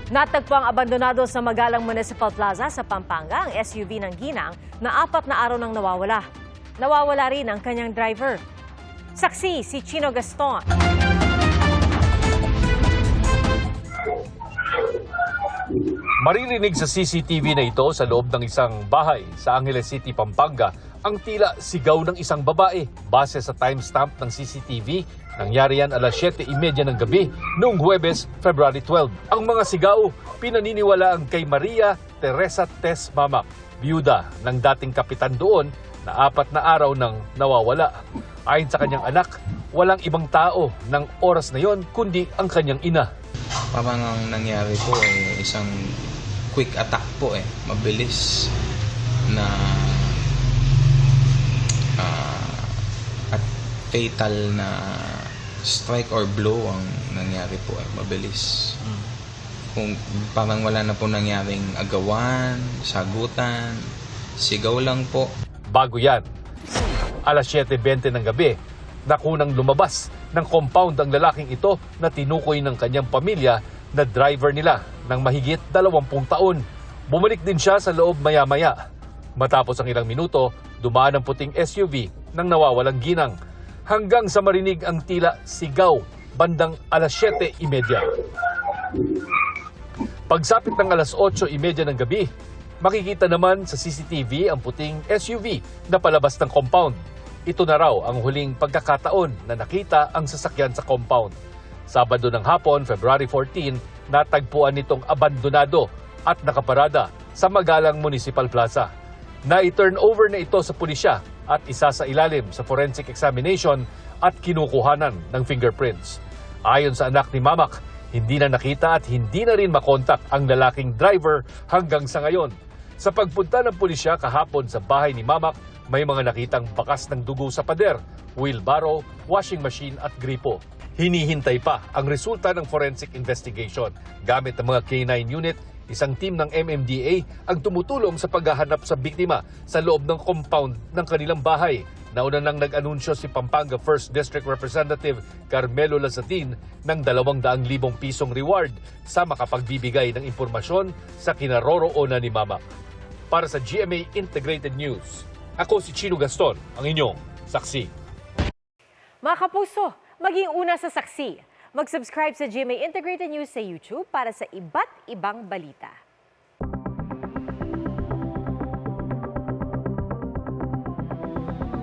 Natagpo ang abandonado sa Magalang Municipal Plaza sa Pampanga ang SUV ng ginang na 4 na araw nang nawawala. Nawawala rin ang kanyang driver. Saksi si Chino Gaston. Maririnig sa CCTV na ito sa loob ng isang bahay sa Angeles City, Pampanga ang tila sigaw ng isang babae. Base sa timestamp ng CCTV, nangyari yan alas 7:30 ng gabi noong Huwebes, February 12. Ang mga sigaw pinaniniwalaan kay Maria Teresa Tess Mamak, biyuda ng dating kapitan doon na 4 na araw nang nawawala. Ayon sa kanyang anak, walang ibang tao ng oras na yon kundi ang kanyang ina. Parang ang nangyari po isang quick attack po mabilis na at fatal na strike or blow ang nangyari po mabilis. Kung parang wala na po nangyaring agawan, sagutan, sigaw lang po. Bago yan, alas 7:20 ng gabi, nakunang lumabas ng compound ang lalaking ito na tinukoy ng kanyang pamilya na driver nila ng mahigit 20 taon. Bumalik din siya sa loob maya-maya. Matapos ang ilang minuto, dumaan ang puting SUV ng nawawalang ginang hanggang sa marinig ang tila sigaw bandang alas 7:30. Pagsapit ng alas 8:30 ng gabi, makikita naman sa CCTV ang puting SUV na palabas ng compound. Ito na raw ang huling pagkakataon na nakita ang sasakyan sa compound. Sabado ng hapon, February 14, natagpuan nitong abandonado at nakaparada sa Magalang Municipal Plaza. Na-turn over na ito sa pulisya at isa sa ilalim sa forensic examination at kinukuhanan ng fingerprints. Ayon sa anak ni Mamak, hindi na nakita at hindi na rin makontak ang lalaking driver hanggang sa ngayon. Sa pagpunta ng pulisya kahapon sa bahay ni Mamak, may mga nakitang bakas ng dugo sa pader, wheelbarrow, washing machine at gripo. Hinihintay pa ang resulta ng forensic investigation. Gamit ang mga K9 unit, isang team ng MMDA ang tumutulong sa paghahanap sa biktima sa loob ng compound ng kanilang bahay. Nauna nang nag-anunsyo si Pampanga 1st District Representative Carmelo Lazatin ng 200,000 pisong reward sa makapagbibigay ng impormasyon sa kinaroroonan ni Mama. Para sa GMA Integrated News, ako si Chino Gaston, ang inyong saksi. Mga kapuso, maging una sa saksi. Mag-subscribe sa GMA Integrated News sa YouTube para sa iba't ibang balita.